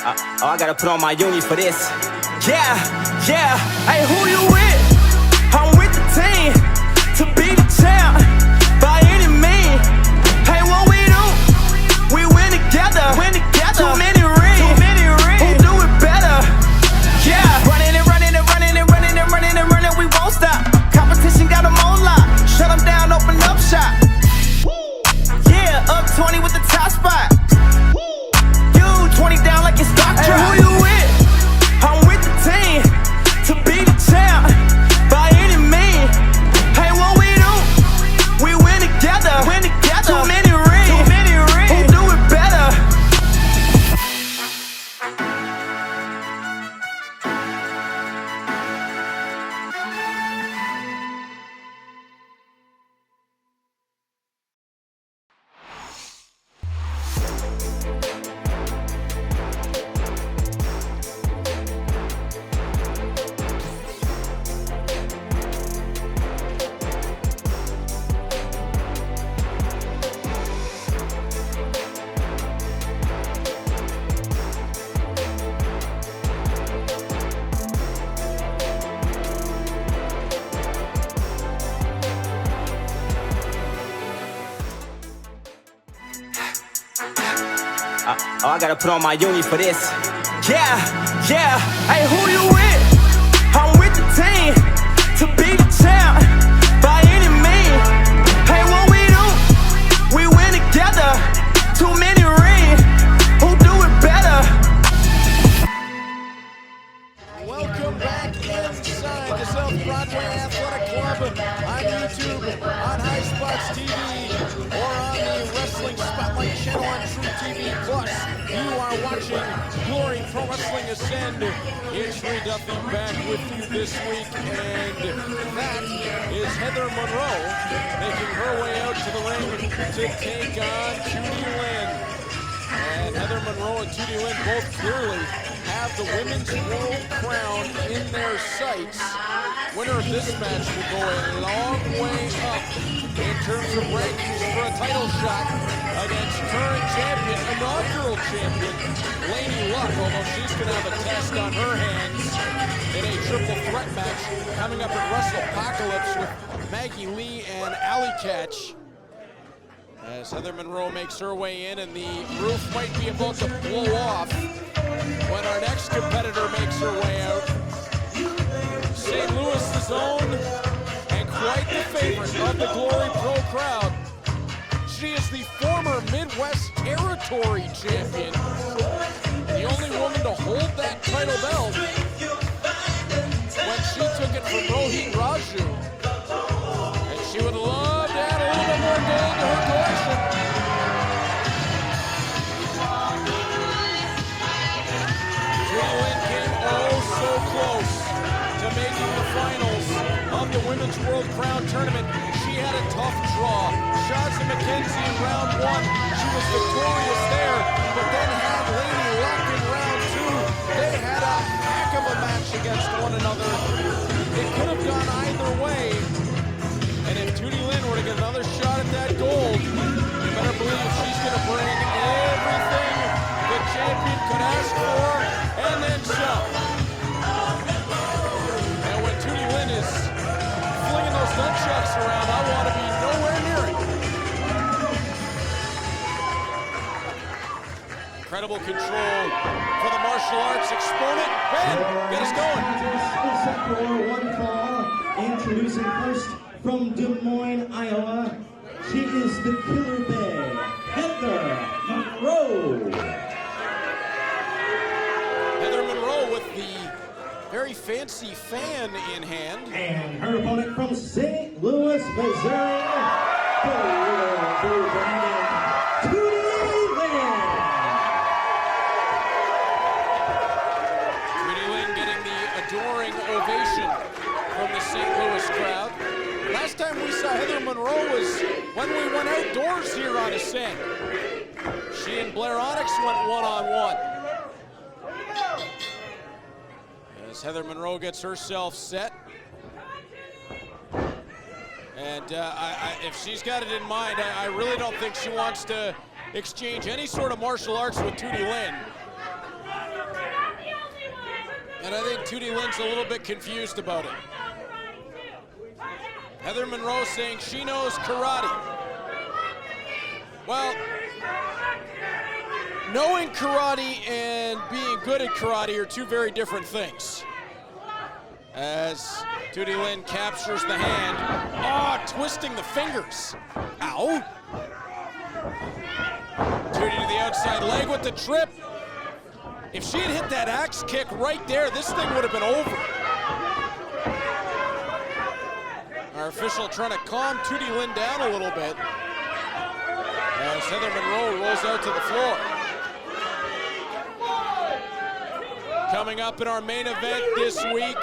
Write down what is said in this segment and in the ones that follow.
Oh, I gotta put on my uni for this. Yeah, yeah. Hey, who you with? I'm with the team to be the champ by any means. Hey, what we do? We win together. Too many rings. Who do it better? Yeah. Running and running and running and running and running and running. We won't stop. Competition got them on lock. Shut them down, open up shop. Yeah, up 20 with the top spot. 20 down like it's stock drop. Hey, who you with? I'm with the team to be the champ by any means. Hey, what we do? We win together. Too many rings. Who do it better? Oh, I gotta put on my uni for this. Yeah, yeah. Hey, who you with? I'm with the team to be the champ by any means. Hey, what we do? We win together. Too many rings. Who do it better? Welcome back inside the South Broadway Athletic Club on YouTube, on High Spots TV, or on the Wrestling Spotlight channel on True TV Plus. You are watching Glory Pro Wrestling Ascend. It's Ray Duffy back with you this week, and that is Heather Monroe making her way out to the ring to take on Tootie Lynn. And Heather Monroe and Tootie Lynn both clearly have the women's world crown in their sights. Winner of this match will go a long way up in terms of rankings for a title shot against current champion, inaugural champion, Lady Luck, although she's going to have a test on her hands in a triple threat match coming up at WrestlePocalypse with Maggie Lee and Alley Catch. As Heather Monroe makes her way in, and the roof might be about to blow off when our next competitor makes her way out. St. Louis's own, and quite the favorite of the Glory Pro crowd. She is the former Midwest Territory champion, and the only woman to hold that title belt when she took it from Rahim. And she would love to add a little bit more gold to her collection. Tootie Lynn came oh so close to making the finals of the Women's World Crown Tournament. She had a tough draw. Shazza McKenzie in round one. She was victorious there, but then had Lady Luck in round two. They had a heck of a match against one another. It could have gone either way. And if Tootie Lynn were to get another shot at that gold, you better believe she's going to bring everything the champion could ask for, and then some. And when Tootie Lynn is flinging those nunchucks around, I want to be nowhere near it. Incredible control for the martial arts exponent. Ben, get us going. For one fall, introducing first from Des Moines, Iowa, she is the Killer Bay, Heather Monroe. Heather Monroe with the very fancy fan in hand. And her opponent from St. Louis, Missouri, the Blue Brandon, Tootie Lynn. Tootie Lynn getting the adoring ovation from the St. Louis crowd. Last time we saw Heather Monroe was when we went outdoors here on Ascend. She and Blair Onyx went one-on-one. As Heather Monroe gets herself set. And if she's got it in mind, I really don't think she wants to exchange any sort of martial arts with Tootie Lynn. And I think Tootie Lynn's a little bit confused about it. Heather Monroe saying she knows karate. Well, knowing karate and being good at karate are two very different things. As Tootie Lynn captures the hand. Oh, twisting the fingers. Ow. Tootie to the outside leg with the trip. If she had hit that axe kick right there, this thing would have been over. Our official trying to calm Tootie Lynn down a little bit as Heather Monroe rolls out to the floor. Coming up in our main event this week,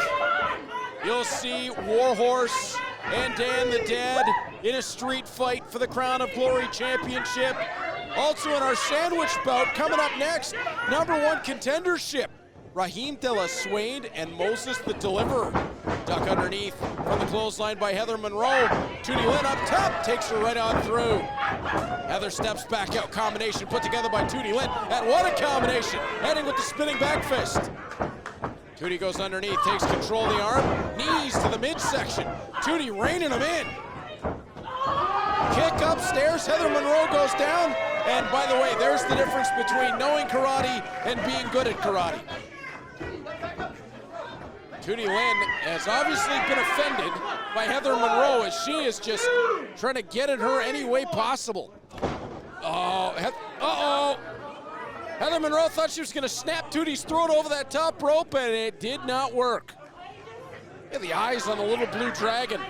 you'll see Warhorse and Dan the Dad in a street fight for the Crown of Glory Championship. Also in our sandwich bout, coming up next, #1 contendership. Rahim de la Suede and Moses the Deliverer. Duck underneath from the clothesline by Heather Monroe. Tootie Lynn up top, takes her right on through. Heather steps back out, combination put together by Tootie Lynn. And what a combination, heading with the spinning back fist. Tootie goes underneath, takes control of the arm, knees to the midsection. Tootie reining him in. Kick upstairs, Heather Monroe goes down. And by the way, there's the difference between knowing karate and being good at karate. Tootie Lynn has obviously been offended by Heather Monroe as she is just trying to get at her any way possible. Oh, uh-oh. Heather Monroe thought she was going to snap Tootie's throat over that top rope, and it did not work. Look at the eyes on the little blue dragon.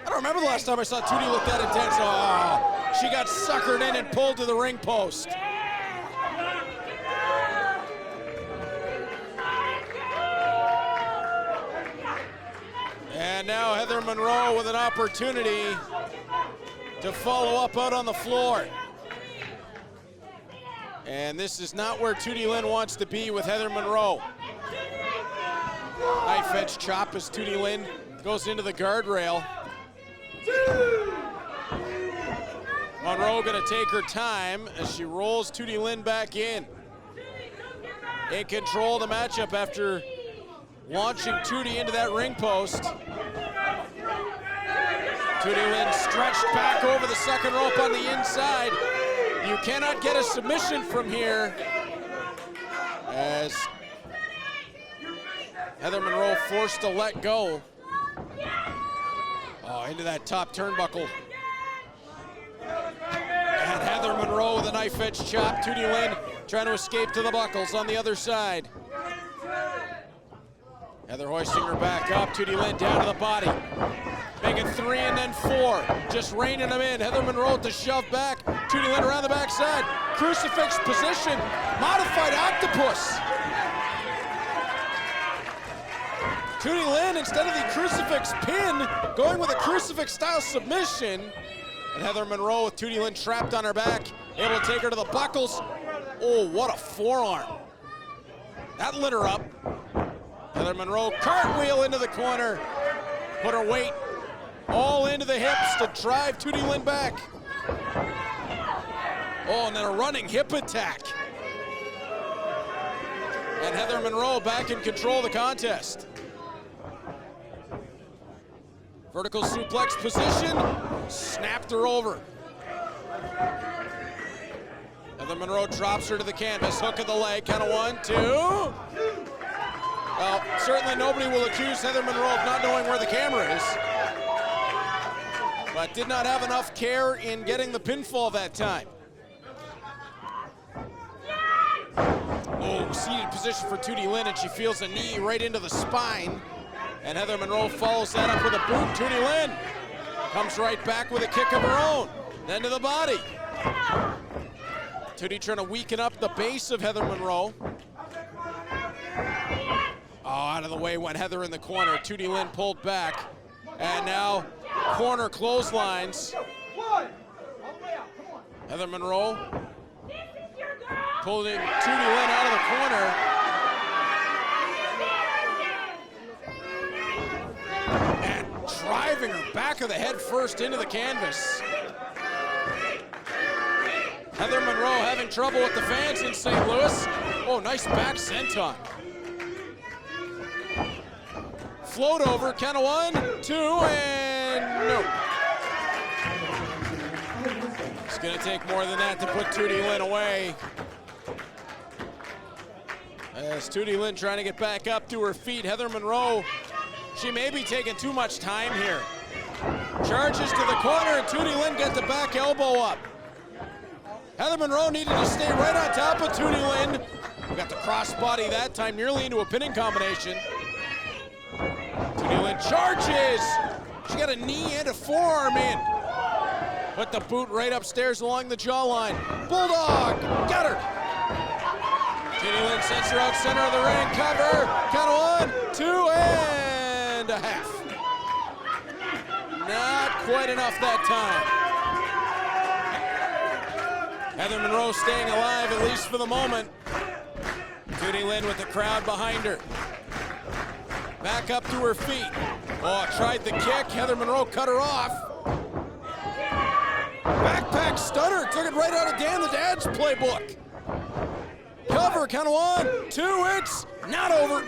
I don't remember the last time I saw Tootie look that intense. Oh, she got suckered in and pulled to the ring post. And now Heather Monroe with an opportunity to follow up out on the floor. And this is not where Tootie Lynn wants to be with Heather Monroe. Knife edge chop as Tootie Lynn goes into the guardrail. Monroe gonna take her time as she rolls Tootie Lynn back in. In control of the matchup after launching Tootie into that ring post. Tootie Lynn stretched back over the second rope on the inside. You cannot get a submission from here as Heather Monroe forced to let go. Oh, into that top turnbuckle. And Heather Monroe with a knife edge chop. Tootie Lynn trying to escape to the buckles on the other side. Heather hoisting her back up. Tootie Lynn down to the body. Make it 3 and then 4. Just reining them in. Heather Monroe to shove back. Tootie Lynn around the backside. Crucifix position. Modified octopus. Tootie Lynn, instead of the crucifix pin, going with a crucifix style submission. And Heather Monroe with Tootie Lynn trapped on her back, able to take her to the buckles. Oh, what a forearm. That lit her up. Heather Monroe cartwheel into the corner. Put her weight all into the hips to drive Tootie Lynn back. Oh, and then a running hip attack. And Heather Monroe back in control of the contest. Vertical suplex position, snapped her over. Heather Monroe drops her to the canvas, hook of the leg, count of 1, 2. Well, certainly nobody will accuse Heather Monroe of not knowing where the camera is. But did not have enough care in getting the pinfall that time. Oh, seated position for Tootie Lynn, and she feels a knee right into the spine. And Heather Monroe follows that up with a boot. Tootie Lynn comes right back with a kick of her own. Then to the body. Tootie trying to weaken up the base of Heather Monroe. Oh, out of the way went Heather in the corner. Tootie Lynn pulled back. And now corner clotheslines. Heather Monroe pulling Tootie Lynn out of the corner. And driving her back of the head first into the canvas. Heather Monroe having trouble with the fans in St. Louis. Oh, nice back senton. Float over, count of 1, 2, and no. It's gonna take more than that to put Tootie Lynn away. As Tootie Lynn trying to get back up to her feet, Heather Monroe, she may be taking too much time here. Charges to the corner, and Tootie Lynn gets the back elbow up. Heather Monroe needed to stay right on top of Tootie Lynn. Got the crossbody that time, nearly into a pinning combination. Tootie Lynn charges. She got a knee and a forearm in. Put the boot right upstairs along the jawline. Bulldog, got her. Tootie Lynn sends her out center of the ring, cover. Count of 1, 2, and a half. Not quite enough that time. Heather Monroe staying alive, at least for the moment. Tootie Lynn with the crowd behind her. Back up to her feet. Oh, tried the kick. Heather Monroe cut her off. Backpack stunner. Took it right out of Dan the Dad's playbook. Cover, count of 1, 2, it's not over.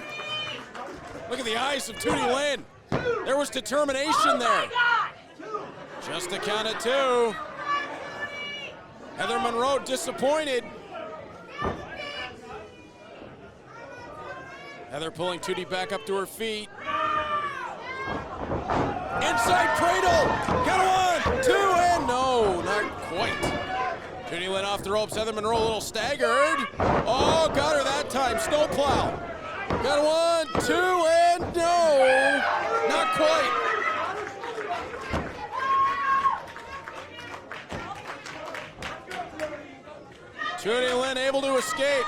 Look at the eyes of Tootie Lynn. There was determination there. Just a count of 2. Heather Monroe disappointed. Heather pulling Tootie back up to her feet. Inside cradle. Count of 1, 2, and no, not quite. Tootie Lynn off the ropes. Heather Monroe a little staggered. Oh, got her that time. Snowplow. Got 1, 2, and no, not quite. Tootie Lynn able to escape.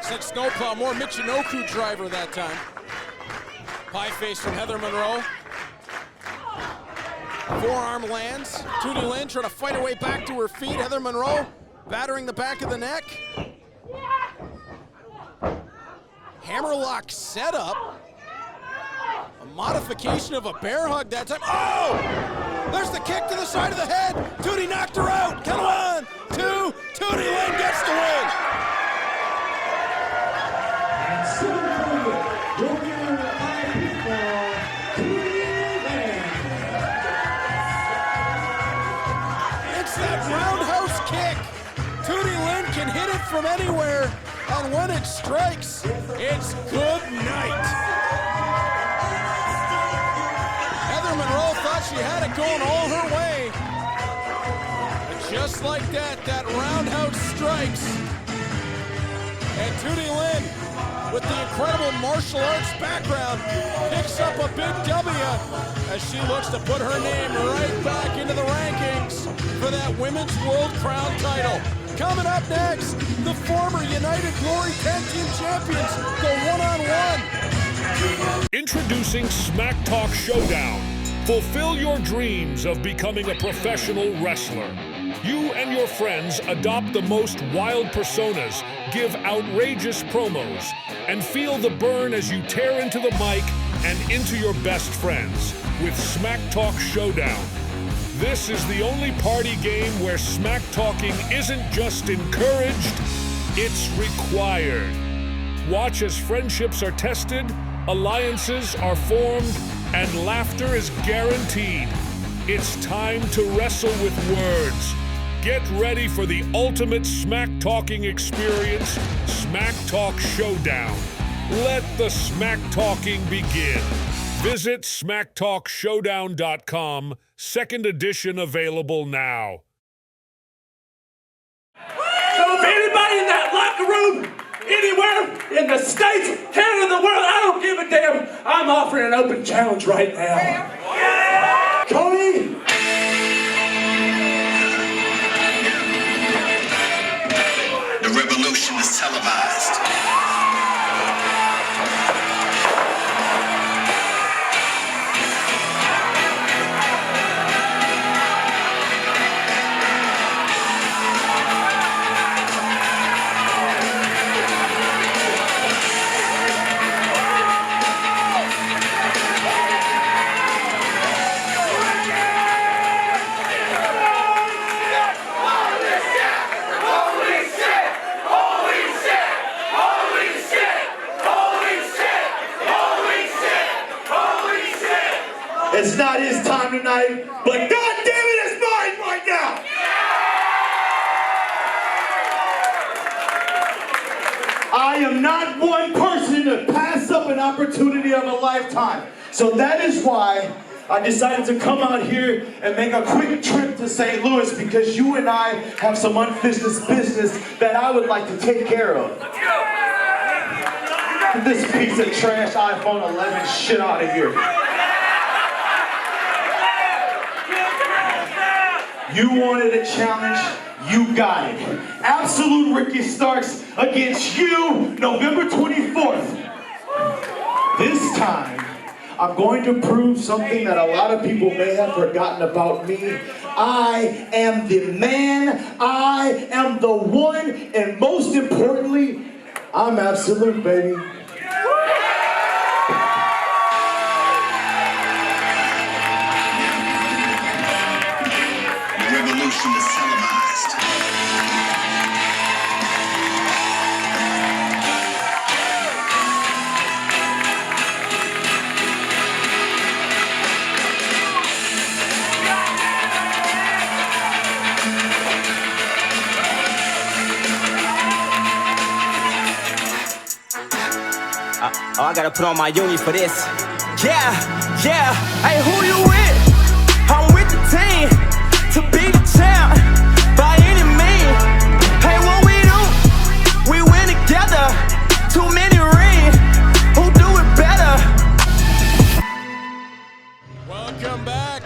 Said Snowplow, more Michinoku driver that time. Pie face from Heather Monroe. Forearm lands. Tootie Lynn trying to fight her way back to her feet. Heather Monroe battering the back of the neck. Hammerlock setup. A modification of a bear hug that time. Oh! There's the kick to the side of the head. Tootie knocked her out. Count of 1, 2. Tootie Lynn gets the win. It's that roundhouse kick. Tootie Lynn can hit it from anywhere, and when it strikes, it's good night. Heather Monroe thought she had it going all her way. And just like that, that roundhouse strikes. And Tootie Lynn, with the incredible martial arts background, picks up a big W as she looks to put her name right back into the rankings for that Women's World Crown title. Coming up next, the former United Glory Tag Team Champions go one-on-one. Introducing Smack Talk Showdown. Fulfill your dreams of becoming a professional wrestler. You and your friends adopt the most wild personas, give outrageous promos, and feel the burn as you tear into the mic and into your best friends with Smack Talk Showdown. This is the only party game where smack talking isn't just encouraged, it's required. Watch as friendships are tested, alliances are formed, and laughter is guaranteed. It's time to wrestle with words. Get ready for the ultimate smack talking experience, Smack Talk Showdown. Let the smack talking begin. Visit smacktalkshowdown.com, second edition available now. So if anybody in that locker room, anywhere in the States, Canada, the world, I don't give a damn, I'm offering an open challenge right now. Yeah! Cody! The revolution is televised. It's not his time tonight, but God damn it, it's mine right now. I am not one person to pass up an opportunity of a lifetime. So that is why I decided to come out here and make a quick trip to St. Louis, because you and I have some unfinished business that I would like to take care of. Get this piece of trash iPhone 11 shit out of here. You wanted a challenge, you got it. Absolute Ricky Starks against you, November 24th. This time, I'm going to prove something that a lot of people may have forgotten about me. I am the man, I am the one, and most importantly, I'm absolute, baby. The revolution is televised. Oh, I gotta put on my uni for this. Yeah, yeah. Hey, who you with? I'm with the team to be the champ by any means. Hey, what we do? We win together. Too many rings. Who do it better? Welcome back.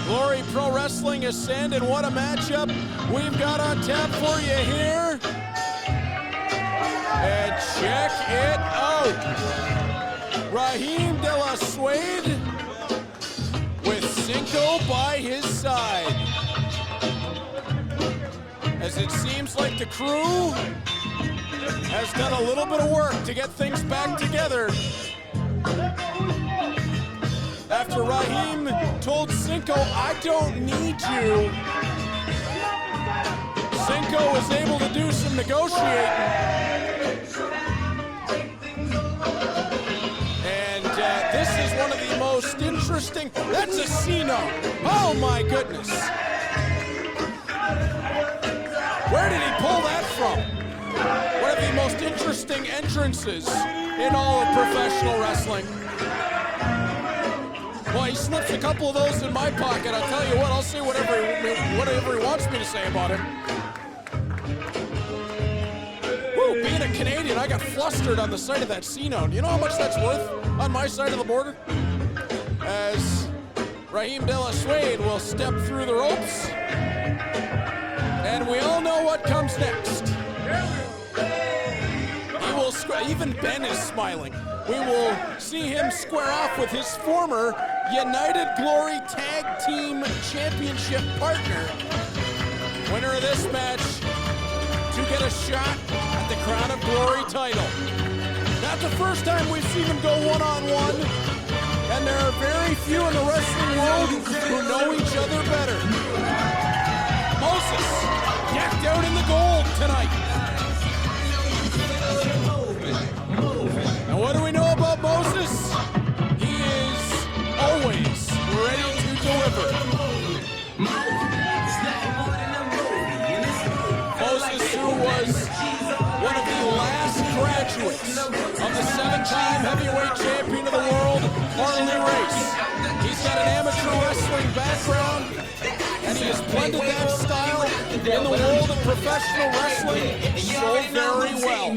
Glory Pro Wrestling Ascend, and what a matchup we've got on tap for you here. And check it out. Rahim de la Suede with Cinco by his side. As it seems like the crew has done a little bit of work to get things back together. After Rahim told Cinco, I don't need you, Cinco was able to do some negotiating. This is one of the most interesting. That's a C-note. Oh my goodness. Where did he pull that from? One of the most interesting entrances in all of professional wrestling. Well, he slips a couple of those in my pocket. I'll tell you what, I'll say whatever he wants me to say about him. Woo, being a Canadian, I got flustered on the sight of that C-note. You know how much that's worth on my side of the border? As Rahim de la Suede will step through the ropes. And we all know what comes next. He will even Ben is smiling. We will see him square off with his former United Glory Tag Team Championship partner. Winner of this match to get a shot at the Crown of Glory title. Not the first time we've seen them go one-on-one, and there are very few in the wrestling world who know each other better. Moses, decked out in the gold tonight. And what do we know about Moses? He is always ready to deliver. Moses, who was one of the last graduates of the 7-time heavyweight champion of the world, Parnell. He's got an amateur wrestling background, and he has blended that style in the world of professional wrestling so very well.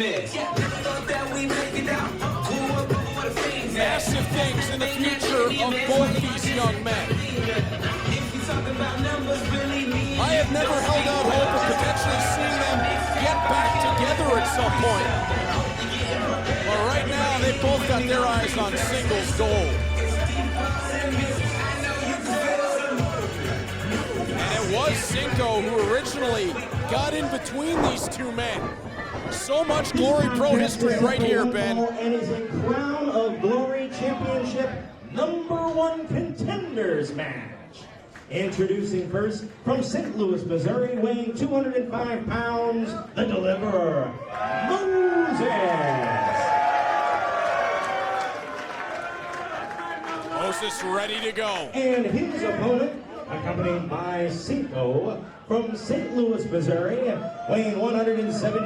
Massive things in the future of both these young men. I have never held out hope of potentially seeing them get back together at some point. But right now, they've both got their eyes on singles gold. And it was Cinco who originally got in between these two men. So much Glory Pro history right here, Ben. And is a Crown of Glory Championship #1 contenders match. Introducing first, from St. Louis, Missouri, weighing 205 pounds, the Deliverer, Moses. Moses ready to go. And his opponent, accompanied by Cinco from St. Louis, Missouri, weighing 170,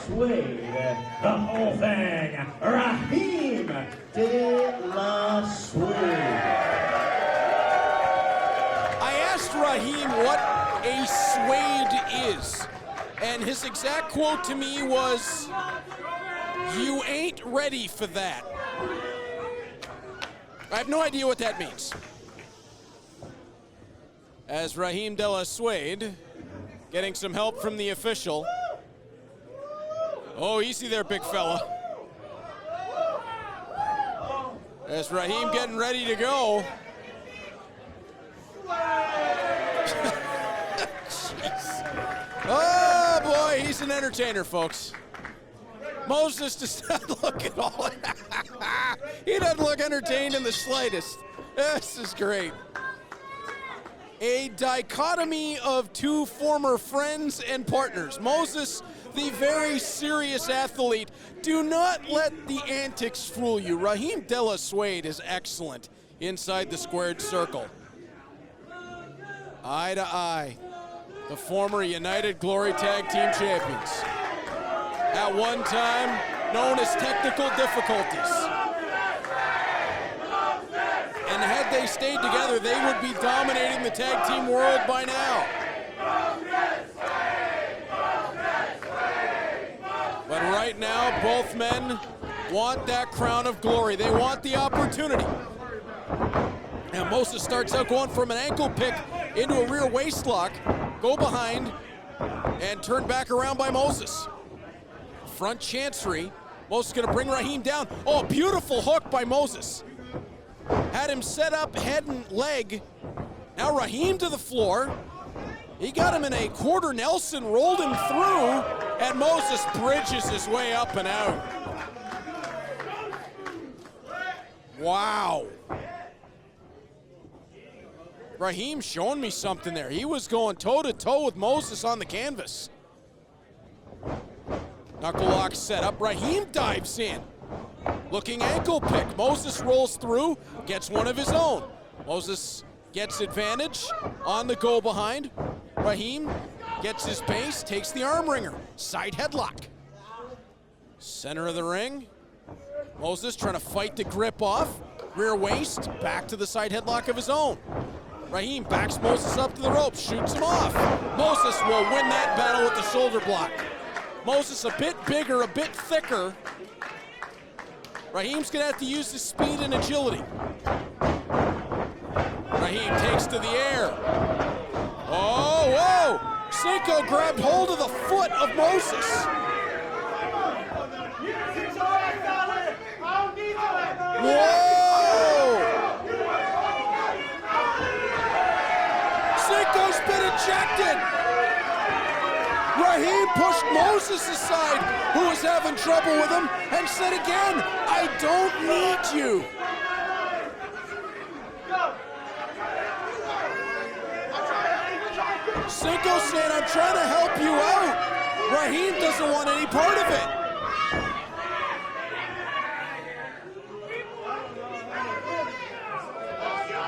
Suede, the whole thing, Rahim de la Suede. I asked Rahim what a Suede is, and his exact quote to me was, "You ain't ready for that." I have no idea what that means. As Rahim de la Suede getting some help from the official. Oh, easy there, big fella. As Rahim getting ready to go. Jeez. Oh boy, he's an entertainer, folks. Moses does not look at all. He doesn't look entertained in the slightest. This is great. A dichotomy of two former friends and partners. Moses, the very serious athlete. Do not let the antics fool you. Rahim de la Suede is excellent inside the squared circle. Eye to eye. The former United Glory Tag Team Champions. At one time, known as technical difficulties. And had they stayed together, they would be dominating the tag team world by now. But right now, both men want that crown of glory. They want the opportunity. And Moses starts out going from an ankle pick into a rear waist lock, go behind, and turn back around by Moses. Front chancery. Moses gonna bring Rahim down. Oh, beautiful hook by Moses. Had him set up head and leg. Now Rahim to the floor. He got him in a quarter Nelson, rolled him through, and Moses bridges his way up and out. Wow. Rahim showing me something there. He was going toe-to-toe with Moses on the canvas. Knuckle lock set up. Rahim dives in. Looking ankle pick. Moses rolls through, gets one of his own. Moses gets advantage on the go behind. Rahim gets his pace, takes the arm wringer. Side headlock. Center of the ring. Moses trying to fight the grip off. Rear waist, back to the side headlock of his own. Rahim backs Moses up to the ropes, shoots him off. Moses will win that battle with the shoulder block. Moses a bit bigger, a bit thicker. Rahim's gonna have to use his speed and agility. Rahim takes to the air. Oh, whoa! Cinco grabbed hold of the foot of Moses. Whoa! Cinco's been ejected. Rahim pushed Moses aside, who was having trouble with him, and said again, "I don't need you." Cinco saying, "I'm trying to help you out." Rahim doesn't want any part of it.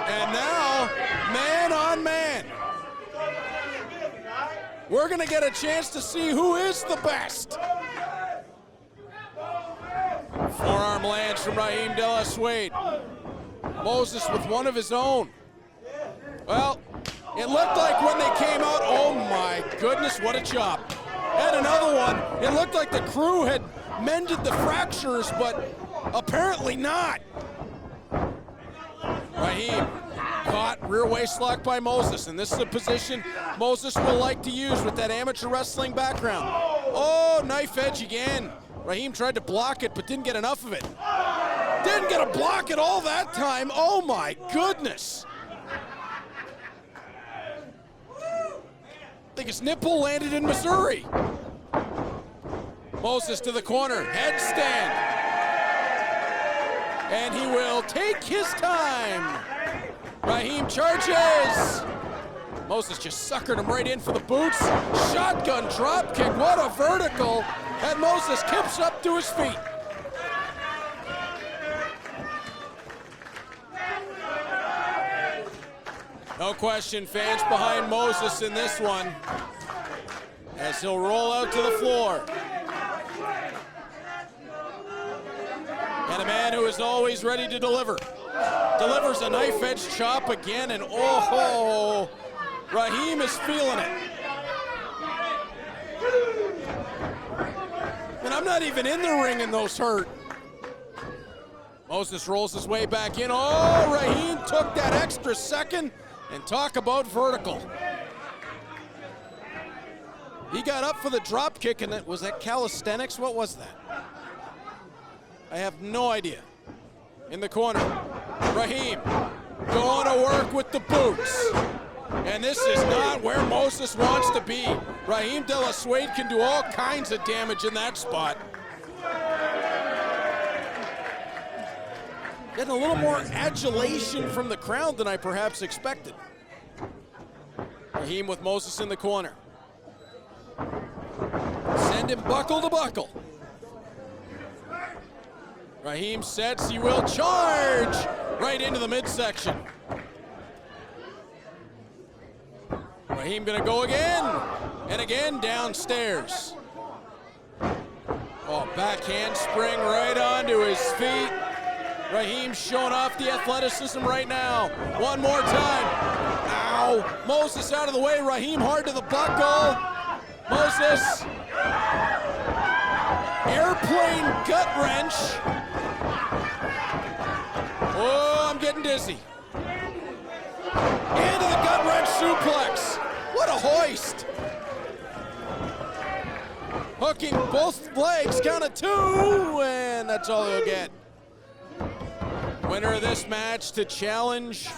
And now, man on man. We're gonna get a chance to see who is the best. Forearm lands from Rahim de la Suede. Moses with one of his own. Well, it looked like when they came out, oh my goodness, what a chop. And another one, it looked like the crew had mended the fractures, but apparently not. Rahim caught, rear waist lock by Moses, and this is a position Moses will like to use with that amateur wrestling background. Oh, knife edge again. Rahim tried to block it, but didn't get enough of it. Didn't get a block at all that time. Oh my goodness. I think his nipple landed in Missouri. Moses to the corner, headstand. And he will take his time. Rahim charges. Moses just suckered him right in for the boots. Shotgun drop kick, what a vertical. And Moses kips up to his feet. No question, fans behind Moses in this one, as he'll roll out to the floor. And a man who is always ready to deliver. Delivers a knife-edge chop again, and oh, Rahim is feeling it. And I'm not even in the ring and those hurt. Moses rolls his way back in. Oh, Rahim took that extra second, and talk about vertical. He got up for the drop kick, and was that calisthenics? What was that? I have no idea. In the corner, Rahim going to work with the boots. And this is not where Moses wants to be. Rahim de la Suede can do all kinds of damage in that spot. Getting a little more adulation from the crowd than I perhaps expected. Rahim with Moses in the corner. Send him buckle to buckle. Rahim sets, he will charge right into the midsection. Rahim gonna go again, and again downstairs. Oh, backhand spring right onto his feet. Rahim showing off the athleticism right now. One more time. Ow. Moses out of the way. Rahim hard to the buckle. Moses. Airplane gut wrench. Oh, I'm getting dizzy. Into the gut wrench suplex. What a hoist. Hooking both legs, count of 2, and that's all he'll get. Winner of this match to challenge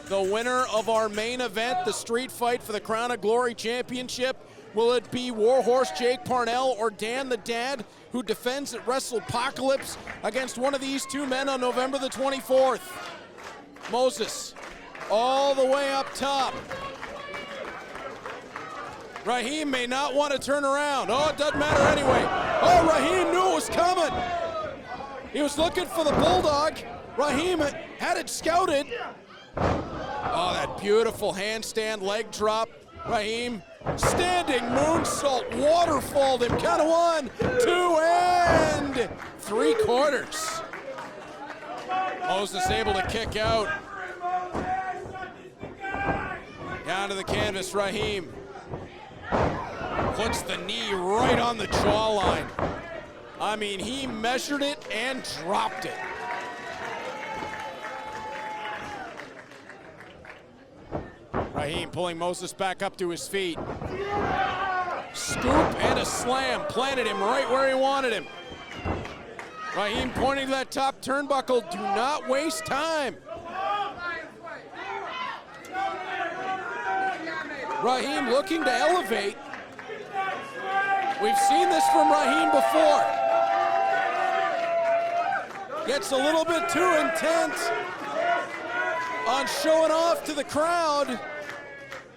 the winner of our main event, the street fight for the Crown of Glory Championship. Will it be Warhorse Jake Parnell or Dan the Dad, who defends at WrestlePocalypse against one of these two men on November the 24th? Moses, all the way up top. Rahim may not want to turn around. Oh, it doesn't matter anyway. Oh, Rahim knew it was coming. He was looking for the Bulldog. Rahim had it scouted. Oh, that beautiful handstand leg drop. Rahim standing moonsault, waterfalled him. Count of 1, 2, and 3/4. Moses able to kick out. Down to the canvas, Rahim puts the knee right on the jawline. I mean, he measured it and dropped it. Rahim pulling Moses back up to his feet. Scoop and a slam, planted him right where he wanted him. Rahim pointing to that top turnbuckle, do not waste time. Rahim looking to elevate. We've seen this from Rahim before. Gets a little bit too intent on showing off to the crowd,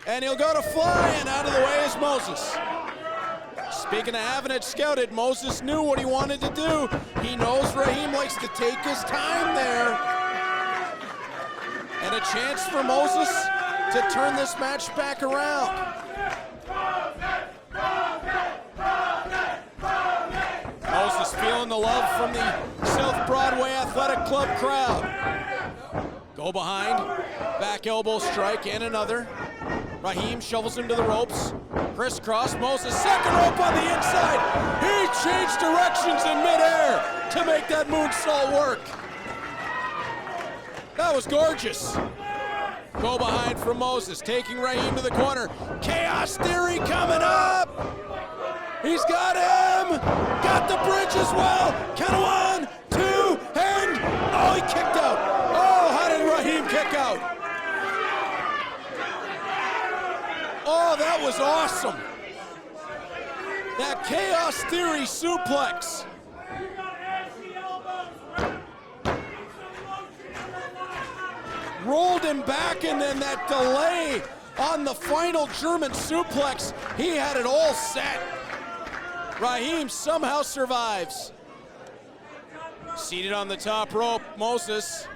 and he'll go to fly, and out of the way is Moses. Speaking of having it scouted, Moses knew what he wanted to do. He knows Rahim likes to take his time there. And a chance for Moses to turn this match back around. Moses feeling the love from the South Broadway Athletic Club crowd. Go behind, back elbow strike, and another. Rahim shovels him to the ropes. Crisscross, Moses, second rope on the inside. He changed directions in midair to make that moonsault work. That was gorgeous. Go behind from Moses, taking Rahim to the corner. Chaos Theory coming up. He's got him. Got the bridge as well. Count of 1, 2, and oh, he kicked out. Oh, how did Rahim kick out? Oh, that was awesome. That Chaos Theory suplex. Rolled him back, and then that delay on the final German suplex. He had it all set. Rahim somehow survives. Seated on the top rope, Moses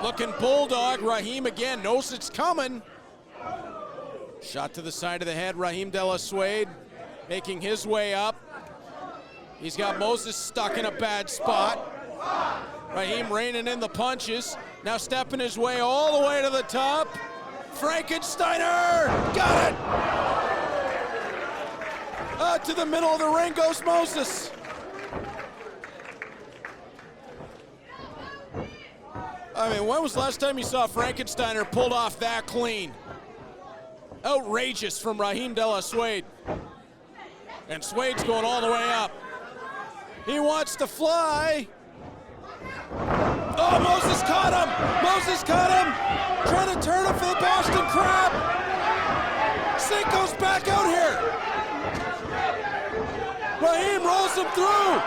Looking bulldog. Rahim again knows it's coming. Shot to the side of the head. Rahim de la Suede making his way up. He's got Moses stuck in a bad spot. Rahim reining in the punches. Now stepping his way all the way to the top. Frankensteiner! Got it! To the middle of the ring goes Moses. I mean, when was the last time you saw Frankensteiner pulled off that clean? Outrageous from Rahim de la Suede. And Suede's going all the way up. He wants to fly. Oh, Moses caught him! Moses caught him! Trying to turn him for the Boston Crab! Cinco's back out here! Rahim rolls him through!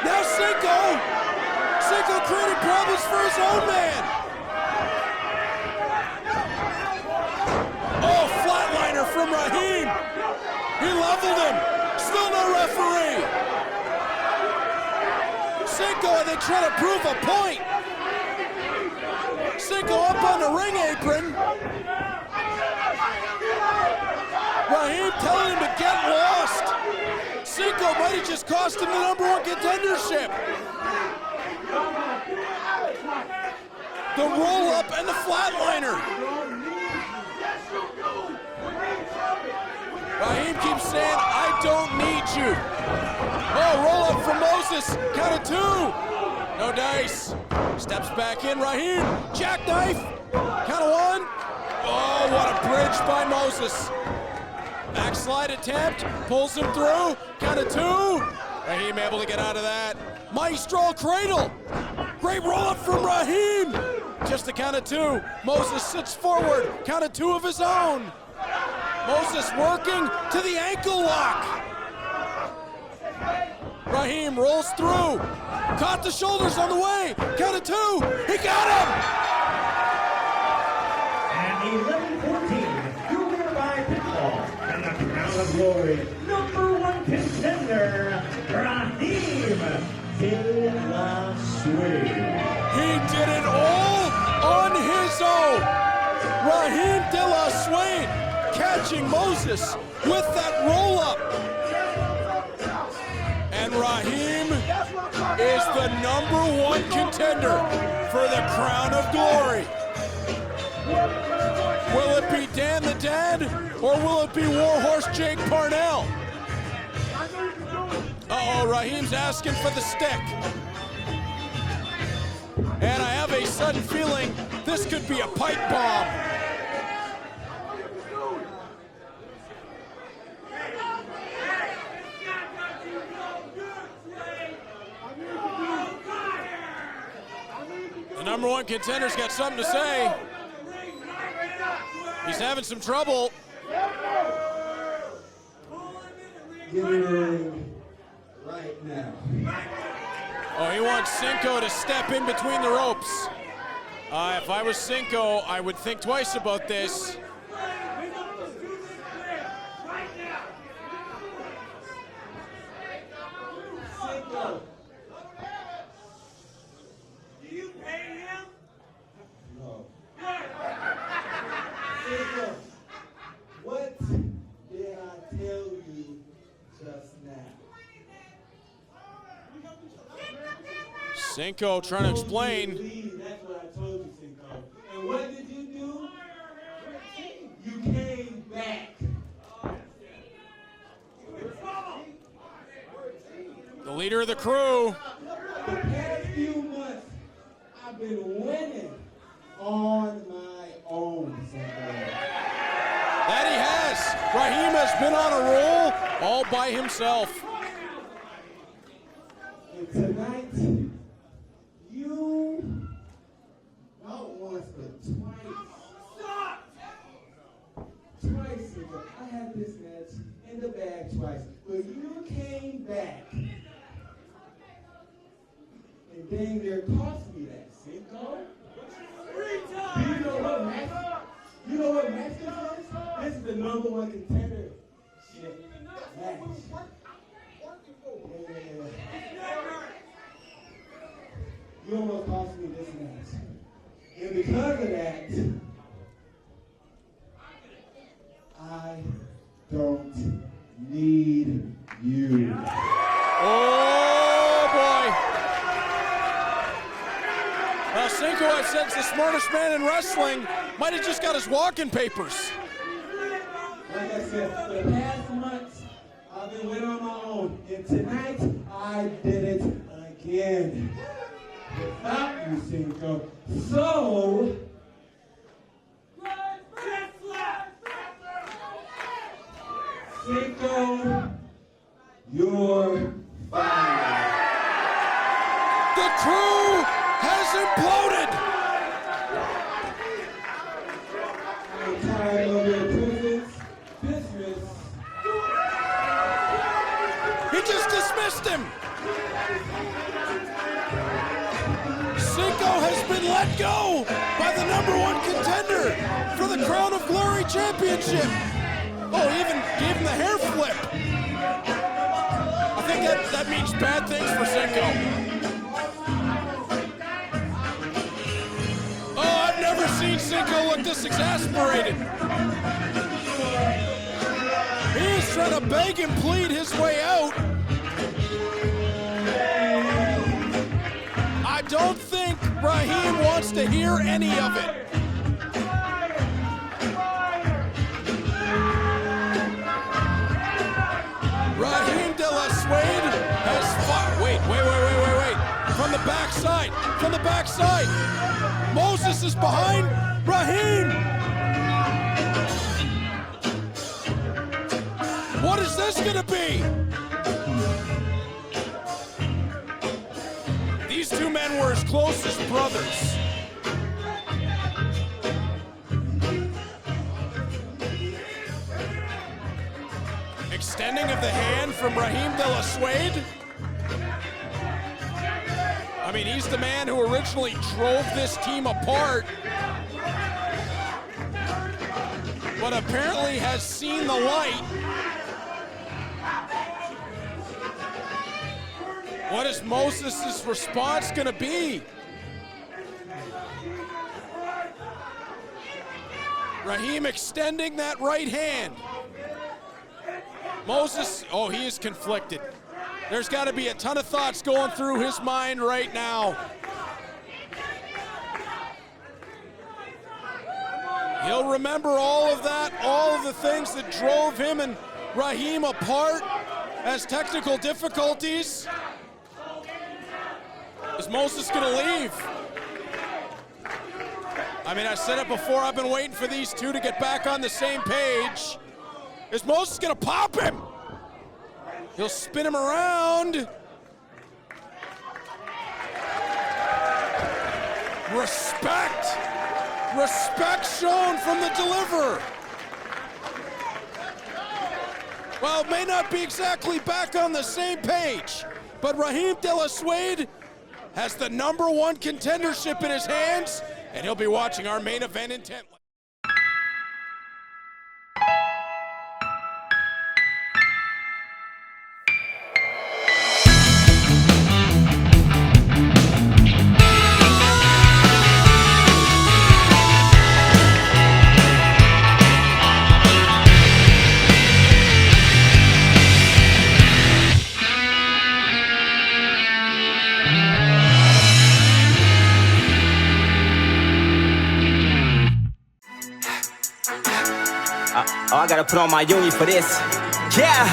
Now Cinco creating problems for his own man! Oh, flatliner from Rahim! He leveled him! Still no referee! Cinco, and they try to prove a point. Cinco up on the ring apron. Rahim telling him to get lost. Cinco might have just cost him the #1 contendership. The roll up and the flatliner. Rahim keeps saying, I don't need you. Oh, roll up from Moses. Count of 2. No dice. Steps back in. Rahim. Jackknife. Count of 1. Oh, what a bridge by Moses. Backslide attempt. Pulls him through. Count of 2. Rahim able to get out of that. Maestro cradle. Great roll up from Rahim. Just a count of 2. Moses sits forward. Count of 2 of his own. Moses working to the ankle lock. Rahim rolls through. Caught the shoulders on the way. Count of 2. He got him! At 11:14, your winner by pinfall and the Crown of Glory #1 contender, Rahim de la Suede. He did it all on his own. Rahim de la Suede catching Moses with that roll up. And Rahim is the #1 contender for the Crown of Glory. Will it be Dan the Dad, or will it be Warhorse Jake Parnell? Uh-oh, Rahim's asking for the stick. And I have a sudden feeling this could be a pipe bomb. The #1 contender's got something to say. He's having some trouble. Get in the ring right now. Oh, he wants Cinco to step in between the ropes. If I was Cinco, I would think twice about this. Cinco. Do you pay him? No. Cinco, what did I tell you just now? Cinco trying to explain. That's what I told you, Cinco. And what did you do? You came back. The leader of the crew. The past few months, I've been winning on my own, Cinco. That he has. Rahim has been on a roll all by himself. And tonight, you, not once, but twice. Twice, Cinco. I had this match in the bag twice, but you came back. And dang near cost me that, Cinco. Do you know what match? You know what match this is? This is the #1 contender. Shit. Match. Yeah. You almost cost me this match. And because of that, I don't need you. Oh, boy. Well, Cinco, I've said, the smartest man in wrestling. Might have just got his walking papers. Like I said, for the past months, I've been waiting on my own. And tonight, I did it again. Without you, Cinco. So, Cinco, you're fired. The crew has imploded. I'm tired of your presence, business. He just dismissed him. Cinco has been let go by the #1 contender for the Crown of Glory Championship. Oh, he even gave him the hair flip. I think that means bad things for Cinco. Oh, I've never seen Cinco look this exasperated. He is trying to beg and plead his way out. I don't think Rahim wants to hear any of it. Rahim de la Suede has fought. Wait. From the backside. Moses is behind Rahim. What is this gonna be? These two men were as close as brothers. Extending of the hand from Rahim de la Suede. I mean, he's the man who originally drove this team apart, but apparently has seen the light. What is Moses' response gonna be? Rahim extending that right hand. Moses, oh, he is conflicted. There's got to be a ton of thoughts going through his mind right now. He'll remember all of that, all of the things that drove him and Rahim apart as technical difficulties. Is Moses going to leave? I mean, I said it before, I've been waiting for these two to get back on the same page. Is Moses going to pop him? He'll spin him around. Respect. Respect shown from the deliverer. Well, it may not be exactly back on the same page, but Rahim de la Suede has the #1 contendership in his hands, and he'll be watching our main event intently. Oh, I gotta put on my uni for this. Yeah.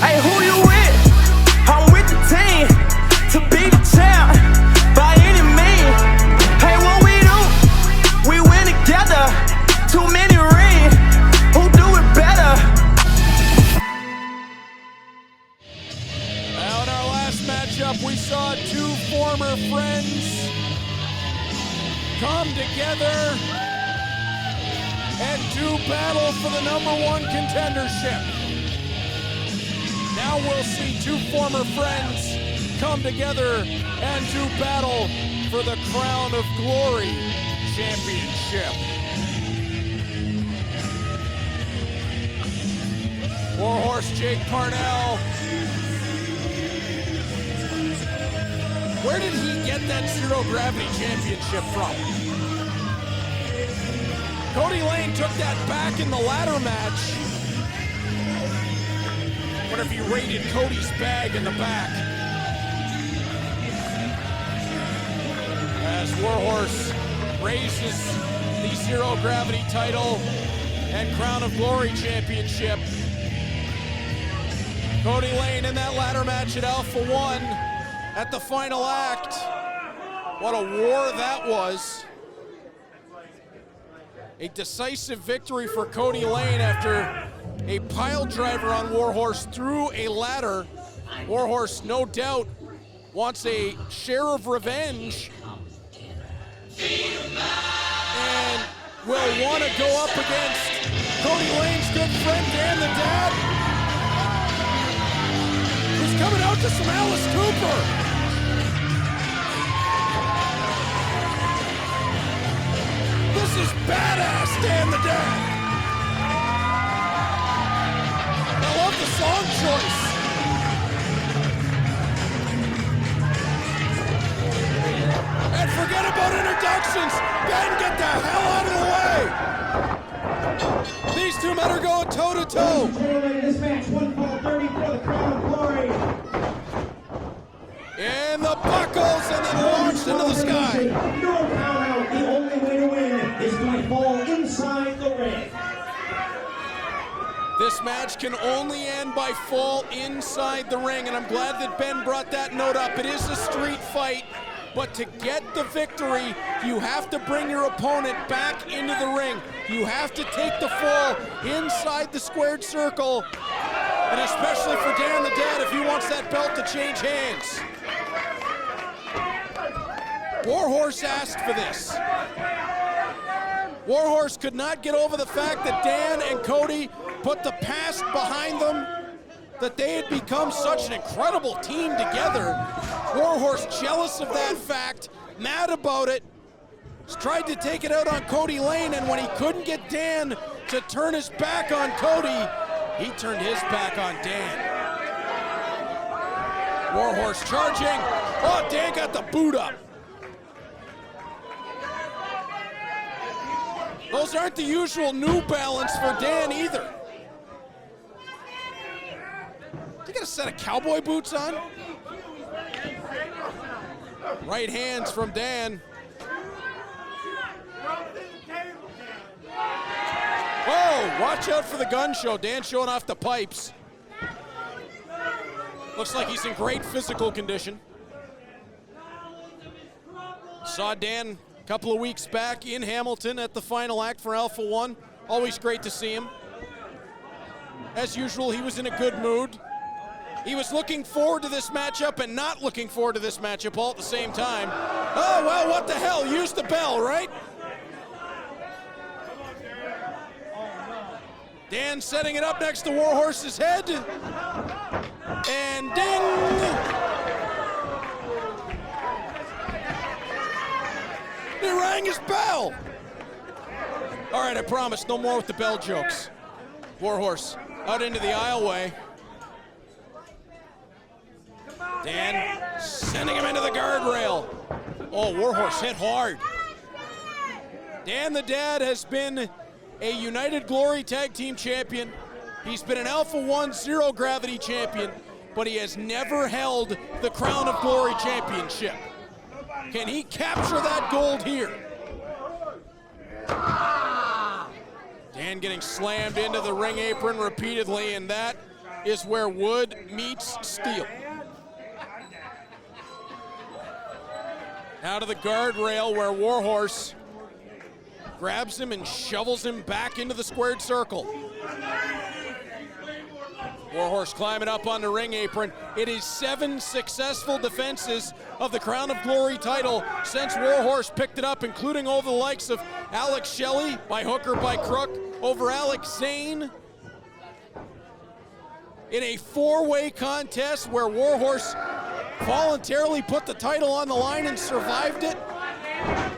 Hey, who you with? I'm with the team to be the champ by any means. Hey, what we do? We win together. Too many rings. Who do it better? Now in our last matchup, we saw two former friends come together and do battle for the #1 contendership. Now we'll see two former friends come together and do battle for the Crown of Glory Championship. Warhorse Jake Parnell. Where did he get that zero gravity championship from? Cody Lane took that back in the ladder match. What if you raided Cody's bag in the back? As Warhorse raises the Zero Gravity title and Crown of Glory championship. Cody Lane in that ladder match at Alpha One at the final act. What a war that was. A decisive victory for Cody Lane after a pile driver on Warhorse through a ladder. Warhorse, no doubt, wants a share of revenge and will want to go up against Cody Lane's good friend Dan the Dad, who's coming out to some Alice Cooper. This is badass, Dan the Dad. I love the song choice. And forget about introductions. Ben, get the hell out of the way. These two men are going toe to toe. This match, 1 fall 30 for the Crown of Glory. And the buckles and then launched into the sky. No count out. The only way to win is to fall inside the ring. This match can only end by fall inside the ring, and I'm glad that Ben brought that note up. It is a street fight, but to get the victory, you have to bring your opponent back into the ring. You have to take the fall inside the squared circle, and especially for Dan the Dad if he wants that belt to change hands. Warhorse asked for this. Warhorse could not get over the fact that Dan and Cody put the past behind them, that they had become such an incredible team together. Warhorse, jealous of that fact, mad about it, tried to take it out on Cody Lane, and when he couldn't get Dan to turn his back on Cody, he turned his back on Dan. Warhorse charging. Oh, Dan got the boot up. Those aren't the usual New Balance for Dan either. You got a set of cowboy boots on? Right hands from Dan. Whoa, watch out for the gun show. Dan showing off the pipes. Looks like he's in great physical condition. Saw Dan a couple of weeks back in Hamilton at the final act for Alpha One. Always great to see him. As usual, he was in a good mood. He was looking forward to this matchup and not looking forward to this matchup all at the same time. Oh, well, what the hell? Use the bell, right? Dan setting it up next to Warhorse's head. And ding! He rang his bell. All right, I promise, no more with the bell jokes. Warhorse out into the aisleway. Dan sending him into the guardrail. Oh, Warhorse hit hard. Dan the Dad has been a United Glory Tag Team Champion. He's been an Alpha One Zero Gravity Champion, but he has never held the Crown of Glory Championship. Can he capture that gold here? Dan getting slammed into the ring apron repeatedly, and that is where wood meets steel. Now to the guardrail where Warhorse grabs him and shovels him back into the squared circle. Warhorse climbing up on the ring apron. It is 7 successful defenses of the Crown of Glory title since Warhorse picked it up, including over the likes of Alex Shelley, by hook or by crook, over Alex Zane. In a 4-way contest where Warhorse voluntarily put the title on the line and survived it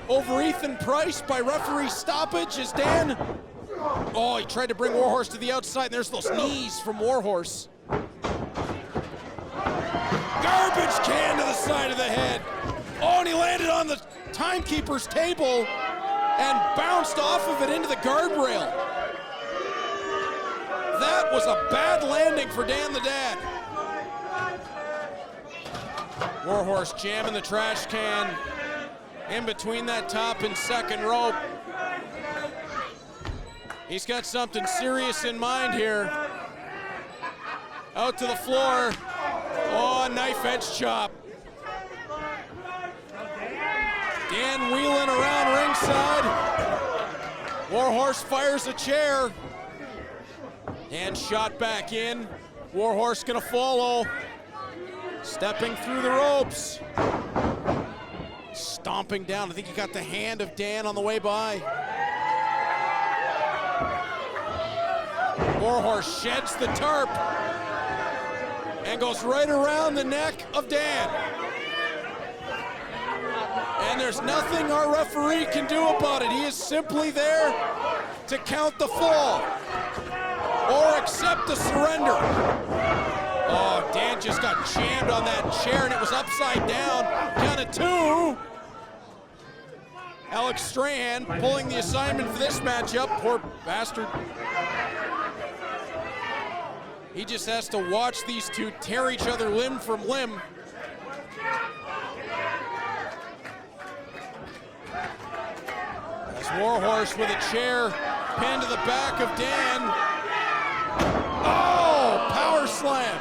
over Ethan Price by referee stoppage as Dan, oh, he tried to bring Warhorse to the outside, and there's those knees from Warhorse. Garbage can to the side of the head. Oh, and he landed on the timekeeper's table. and bounced off of it into the guardrail. That was a bad landing for Dan the Dad. Warhorse jamming the trash can in between that top and second rope. He's got something serious in mind here. Out to the floor. Oh, knife edge chop. Dan wheeling around ringside. Warhorse fires a chair. And shot back in. Warhorse gonna follow. Stepping through the ropes. Stomping down. I think he got the hand of Dan on the way by. Warhorse sheds the tarp and goes right around the neck of Dan. And there's nothing our referee can do about it. He is simply there to count the fall or accept the surrender. Oh, Dan just got jammed on that chair and it was upside down. Count of two. Alex Strahan pulling the assignment for this matchup. Poor bastard. He just has to watch these two tear each other limb from limb. As Warhorse with a chair pinned to the back of Dan. Oh, power slam.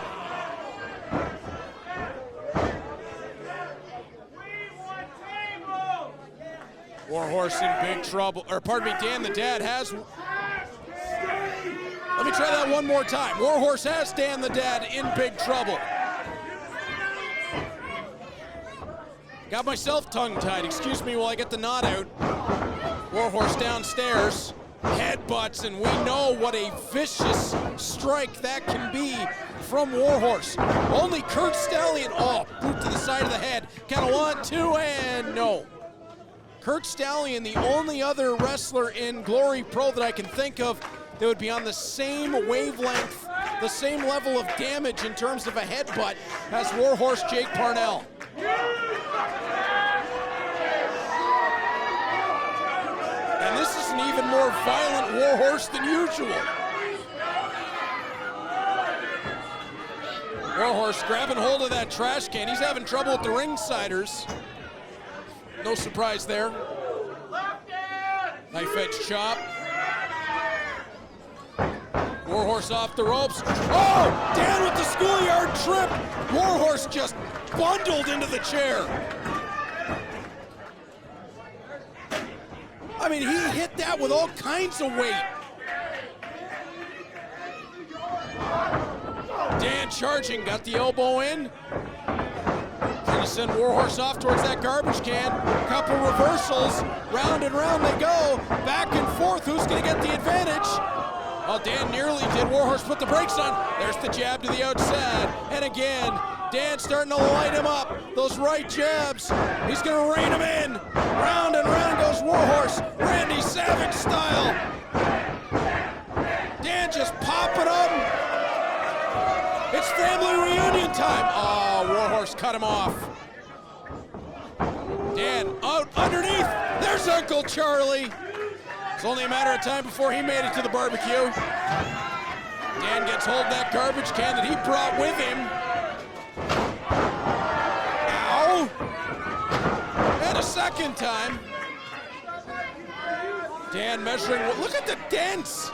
Warhorse in big trouble, or pardon me, Dan the Dad has. Let me try that one more time. Warhorse has Dan the Dad in big trouble. Got myself tongue-tied. Excuse me while I get the knot out. Warhorse downstairs, headbutts, and we know what a vicious strike that can be from Warhorse. Only Kurt Stallion, oh, boot to the side of the head. Count of 1, 2, and no. Kurt Stallion, the only other wrestler in Glory Pro that I can think of that would be on the same wavelength, the same level of damage in terms of a headbutt as Warhorse Jake Parnell. And this is an even more violent Warhorse than usual. Warhorse grabbing hold of that trash can. He's having trouble with the ringsiders. No surprise there. Knife edge chop. Warhorse off the ropes. Oh! Dan with the schoolyard trip. Warhorse just bundled into the chair. I mean, he hit that with all kinds of weight. Dan charging, got the elbow in. Trying to send Warhorse off towards that garbage can. Couple reversals, round and round they go. Back and forth, who's gonna get the advantage? Oh, Dan nearly did. Warhorse put the brakes on. There's the jab to the outside. And again, Dan starting to light him up. Those right jabs. He's gonna rein him in. Round and round goes Warhorse. Randy Savage style. Dan just popping him. It's family reunion time. Oh, Warhorse cut him off. Dan out underneath. There's Uncle Charlie. It's only a matter of time before he made it to the barbecue. Dan gets hold of that garbage can that he brought with him. Ow! And a second time. Dan measuring, look at the dents!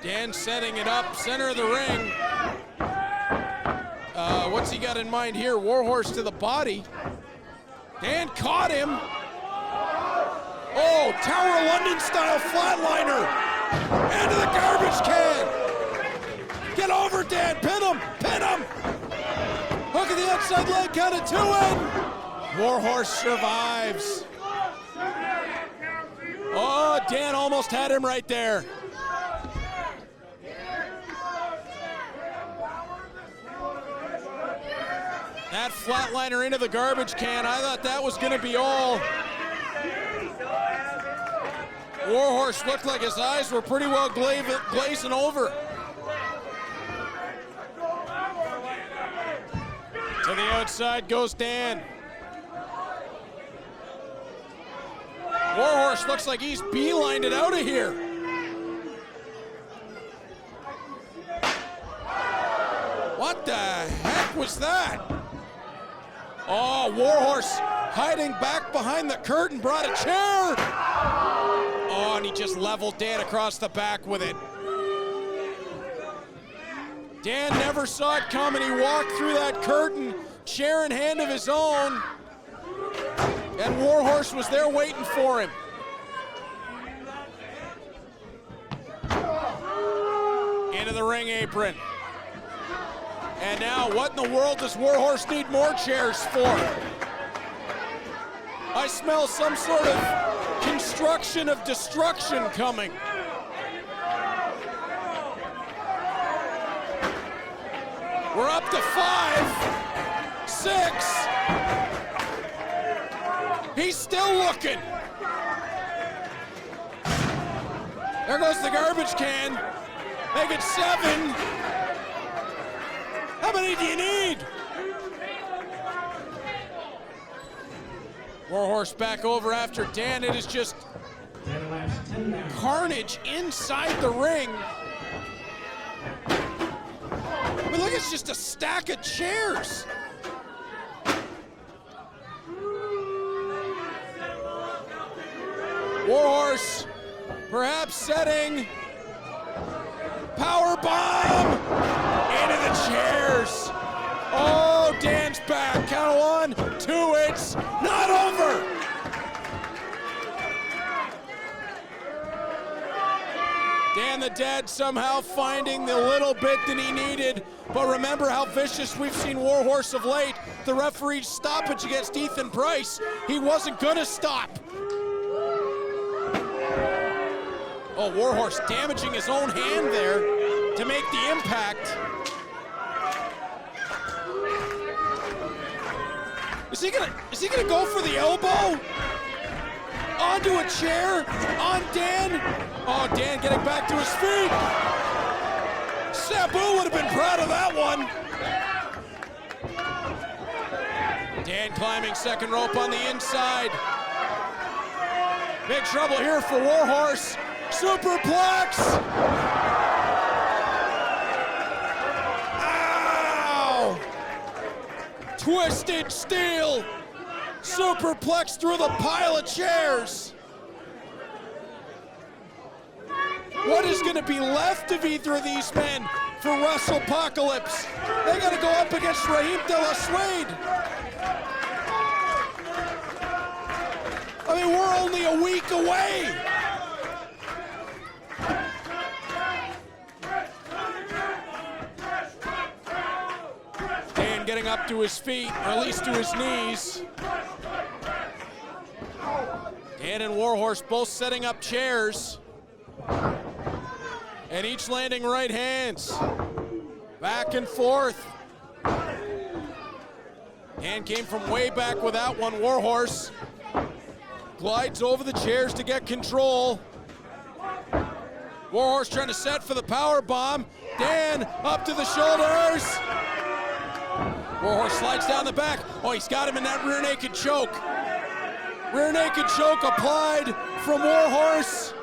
Dan setting it up, center of the ring. What's he got in mind here? Warhorse to the body. Dan caught him. Oh, Tower of London style flatliner. Into the garbage can. Get over, Dan. Pin him. Pin him. Hook of the outside leg. Count of 2 in. Warhorse survives. Oh, Dan almost had him right there. That flatliner into the garbage can. I thought that was going to be all. Warhorse looked like his eyes were pretty well glazing over. To the outside goes Dan. Warhorse looks like he's beelined it out of here. What the heck was that? Oh, Warhorse hiding back behind the curtain, brought a chair. Oh, and he just leveled Dan across the back with it. Dan never saw it coming. He walked through that curtain, chair in hand of his own, and Warhorse was there waiting for him. Into the ring apron. And now, what in the world does Warhorse need more chairs for? I smell some sort of construction of destruction coming. We're up to 5, 6. He's still looking. There goes the garbage can. Make it 7. How many do you need? Warhorse back over after Dan. It is just carnage inside the ring. I mean, look, it's just a stack of chairs. Warhorse perhaps setting power bomb into the chairs. Oh, Dan's back. Count of 1, 2, it's not over. Dan the Dead somehow finding the little bit that he needed. But remember how vicious we've seen Warhorse of late. The referee's stoppage against Ethan Price. He wasn't gonna stop. Oh, Warhorse damaging his own hand there to make the impact. Is he gonna go for the elbow? Onto a chair, on Dan. Oh, Dan getting back to his feet. Sabu would have been proud of that one. Dan climbing second rope on the inside. Big trouble here for Warhorse. Superplex! Ow! Twisted steel! Superplex through the pile of chairs! What is going to be left of either of these men for WrestlePocalypse? They got to go up against Rahim de la Suede. I mean, we're only a week away. Dan getting up to his feet, or at least to his knees. Dan and Warhorse both setting up chairs. And each landing right hands. Back and forth. Dan came from way back with that one. Warhorse glides over the chairs to get control. Warhorse trying to set for the power bomb. Dan up to the shoulders. Warhorse slides down the back. Oh, he's got him in that rear naked choke. Rear naked choke applied from Warhorse.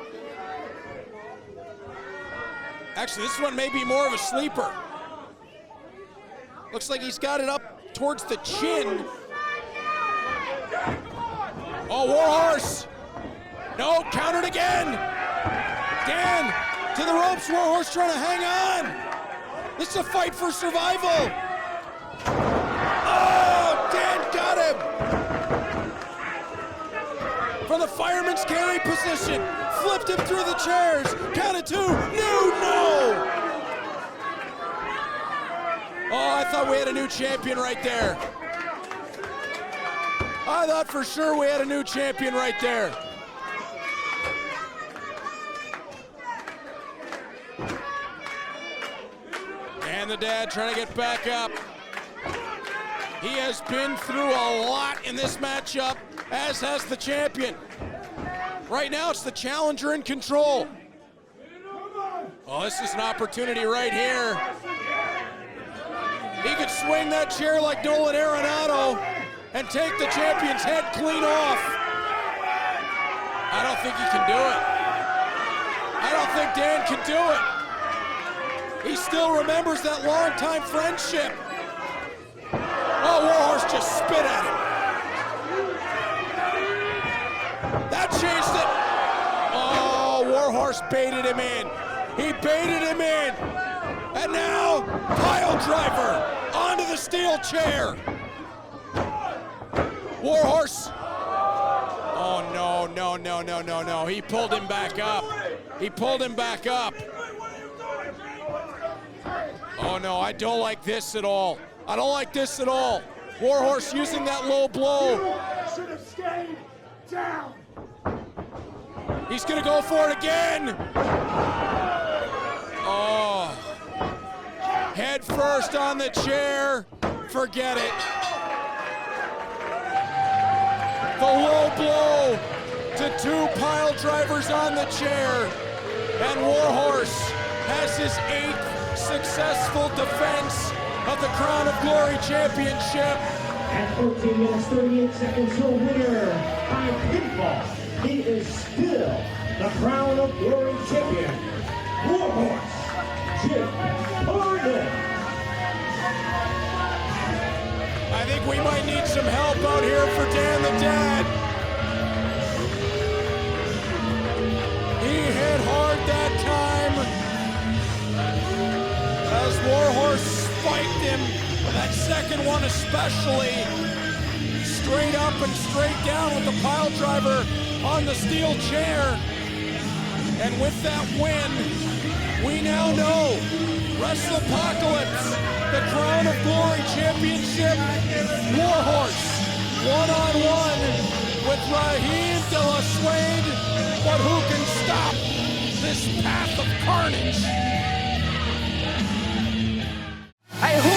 Actually, this one may be more of a sleeper. Looks like he's got it up towards the chin. Oh, Warhorse. No, countered again. Dan to the ropes. Warhorse trying to hang on. This is a fight for survival. Oh, Dan got him. From the fireman's carry position. Flipped him through the chairs. Count of 2. No. Oh, I thought we had a new champion right there. I thought for sure we had a new champion right there. And the Dad trying to get back up. He has been through a lot in this matchup, as has the champion. Right now, it's the challenger in control. Oh, this is an opportunity right here. He could swing that chair like Nolan Arenado and take the champion's head clean off. I don't think he can do it. I don't think Dan can do it. He still remembers that long-time friendship. Oh, Warhorse just spit at him. That changed it. Oh, Warhorse baited him in. He baited him in. And now, pile driver onto the steel chair. Warhorse. Oh, no, no, no, no, no, no. He pulled him back up. He pulled him back up. Oh, no, I don't like this at all. I don't like this at all. Warhorse using that low blow. Should have stayed down. He's gonna go for it again. Oh. Head first on the chair. Forget it. The low blow to two pile drivers on the chair. And Warhorse has his 8th successful defense of the Crown of Glory Championship. At 14 minutes, 38 seconds, the winner by pinfall. He is still the Crown of Glory Champion, Warhorse, Jim Parnell. I think we might need some help out here for Dan the Dad. He hit hard that time as Warhorse spiked him, that second one especially, straight up and straight down with the pile driver on the steel chair. And with that win, we now know WrestlePocalypse, the Crown of Glory Championship, Warhorse, one-on-one with Rahim de la Suede. But who can stop this path of carnage? Hey, who